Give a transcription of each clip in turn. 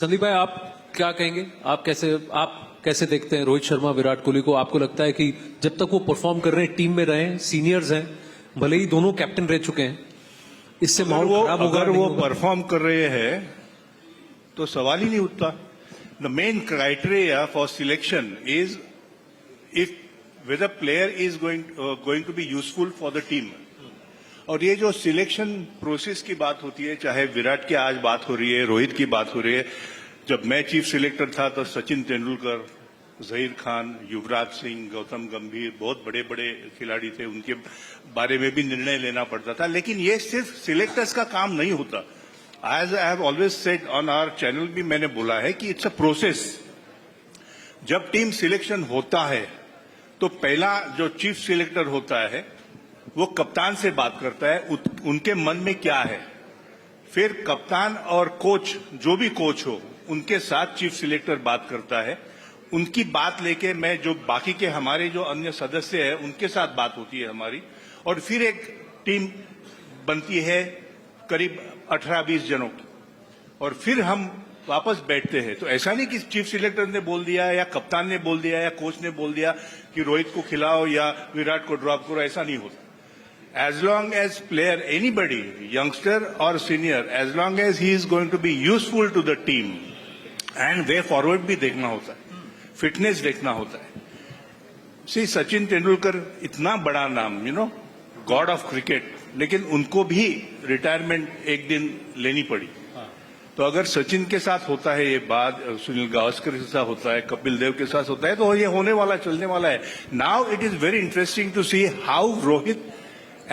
संदीप भाई, आप क्या कहेंगे? आप कैसे देखते हैं रोहित शर्मा, विराट कोहली को? आपको लगता है कि जब तक वो परफॉर्म कर रहे हैं, टीम में रहे, सीनियर्स हैं, भले ही दोनों कैप्टन रह चुके हैं, इससे माहौल खराब होगा? अगर वो परफॉर्म कर रहे हैं तो सवाल ही नहीं उठता। The main criteria for selection is if whether player is going to be useful for the team. और ये जो सिलेक्शन प्रोसेस की बात होती है, चाहे विराट की आज बात हो रही है, रोहित की बात हो रही है, जब मैं चीफ सिलेक्टर था तो सचिन तेंदुलकर, जहीर खान, युवराज सिंह, गौतम गंभीर, बहुत बड़े बड़े खिलाड़ी थे, उनके बारे में भी निर्णय लेना पड़ता था। लेकिन ये सिर्फ सिलेक्टर्स का काम नहीं होता। As I have always said on our channel भी मैंने बोला है कि इट्स अ प्रोसेस। जब टीम सिलेक्शन होता है तो पहला जो चीफ सिलेक्टर होता है वो कप्तान से बात करता है, उनके मन में क्या है। फिर कप्तान और कोच, जो भी कोच हो, उनके साथ चीफ सिलेक्टर बात करता है। उनकी बात लेके मैं जो बाकी के हमारे जो अन्य सदस्य हैं उनके साथ बात होती है हमारी, और फिर एक टीम बनती है करीब 18-20 जनों की, और फिर हम वापस बैठते हैं। तो ऐसा नहीं कि चीफ सिलेक्टर ने बोल दिया या कप्तान ने बोल दिया या कोच ने बोल दिया कि रोहित को खिलाओ या विराट को ड्रॉप करो, ऐसा नहीं होता। As long as player, anybody, youngster or senior, as long as he is going to be useful to the team, and way forward भी देखना होता है, फिटनेस देखना होता है। See, सचिन तेंदुलकर इतना बड़ा नाम, गॉड ऑफ क्रिकेट, लेकिन उनको भी रिटायरमेंट एक दिन लेनी पड़ी। तो अगर सचिन के साथ होता है ये बात, सुनील गावस्कर के साथ होता है, कपिल देव के साथ होता है, तो ये होने वाला, चलने वाला है। Now it is very interesting to see how Rohit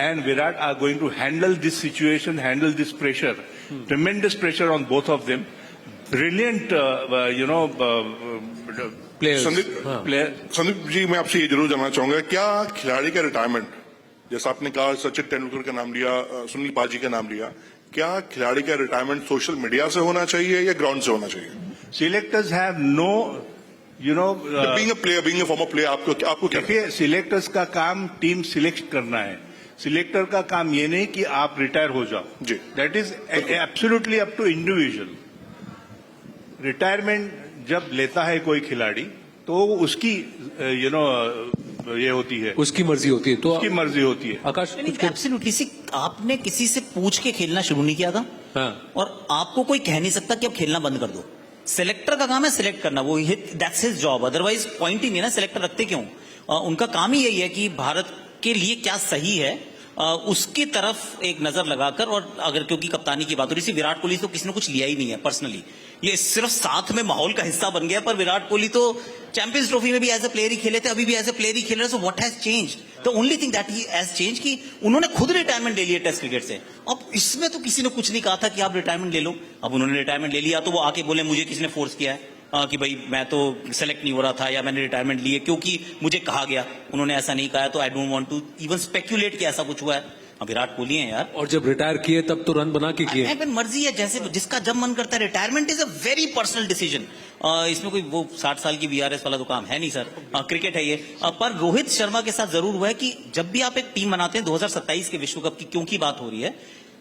and Virat are going to handle this situation, handle this pressure. Tremendous pressure on both of them. Brilliant, players. Sandeep ji, मैं आपसे ये जरूर जानना चाहूंगा, क्या खिलाड़ी का रिटायरमेंट, जैसा आपने कहा सचिन तेंदुलकर का नाम लिया, सुनील पाजी का नाम लिया, क्या खिलाड़ी का रिटायरमेंट सोशल मीडिया से होना चाहिए या ग्राउंड से होना चाहिए? Selectors have no, being a player, being a former player, आपको क्या? देखिए, सिलेक्टर्स का काम टीम सिलेक्ट करना है। सिलेक्टर का काम ये नहीं कि आप रिटायर हो जाओ जी। That is absolutely up to individual. Retirement जब लेता है कोई खिलाड़ी तो उसकी ये होती है, उसकी मर्जी होती है, तो उसकी मर्जी होती है। आकाश, एब्सोल्युटली। आपने किसी से पूछ के खेलना शुरू नहीं किया था। हाँ। और आपको कोई कह नहीं सकता कि अब खेलना बंद कर दो। सिलेक्टर का काम है सिलेक्ट करना, वो that's his job. Otherwise point ही नहीं है ना, सिलेक्टर रखते क्यों? उनका काम ही यही है कि भारत के लिए क्या सही है उसकी तरफ एक नजर लगाकर। और अगर क्योंकि कप्तानी की बात हो रही थी, विराट कोहली तो किसी ने कुछ लिया ही नहीं है पर्सनली, ये सिर्फ साथ में माहौल का हिस्सा बन गया। पर विराट कोहली तो चैंपियंस ट्रॉफी में भी एज ए प्लेयर ही खेले थे, अभी भी एज ए प्लेयर ही खेल रहे। So what has change? The only thing that he has change कि उन्होंने खुद रिटायरमेंट ले लिया टेस्ट क्रिकेट से। अब इसमें तो किसी ने कुछ नहीं कहा था कि आप रिटायरमेंट ले लो। अब उन्होंने रिटायरमेंट ले लिया तो वो आके बोले मुझे किसने फोर्स किया है कि भाई मैं तो सेलेक्ट नहीं हो रहा था या मैंने रिटायरमेंट ली है क्योंकि मुझे कहा गया। उन्होंने ऐसा नहीं कहा, तो I don't want to even speculate कि ऐसा कुछ हुआ है। विराट कोहली है यार, और जब रिटायर किए तब तो रन बना के किए। मर्जी है, जैसे जिसका जब मन करता है। Retirement is a very personal decision. इसमें कोई वो 60 साल की वीआरएस वाला तो काम है नहीं सर, क्रिकेट है ये। पर रोहित शर्मा के साथ जरूर हुआ है कि जब भी आप एक टीम बनाते हैं, 2027 के विश्व कप की क्योंकि बात हो रही है,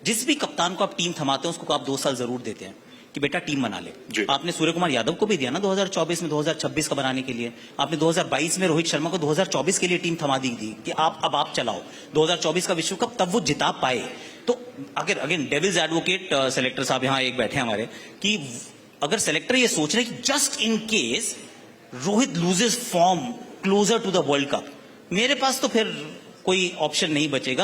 जिस भी कप्तान को आप टीम थमाते हैं उसको आप 2 साल जरूर देते हैं कि बेटा टीम बना ले। आपने सूर्य कुमार यादव को भी दिया ना 2024 में, 2026 का बनाने के लिए। आपने 2022 में रोहित शर्मा को 2024 के लिए टीम थमा दी थी कि आप चलाओ 2024 का विश्व कप, तब वो जिता पाए। तो अगर अगेन डेविल्स एडवोकेट सेलेक्टर साहब यहाँ एक बैठे हमारे, कि अगर सेलेक्टर ये सोच रहे कि just in case Rohit loses form closer to the world cup, मेरे पास तो फिर कोई ऑप्शन नहीं बचेगा।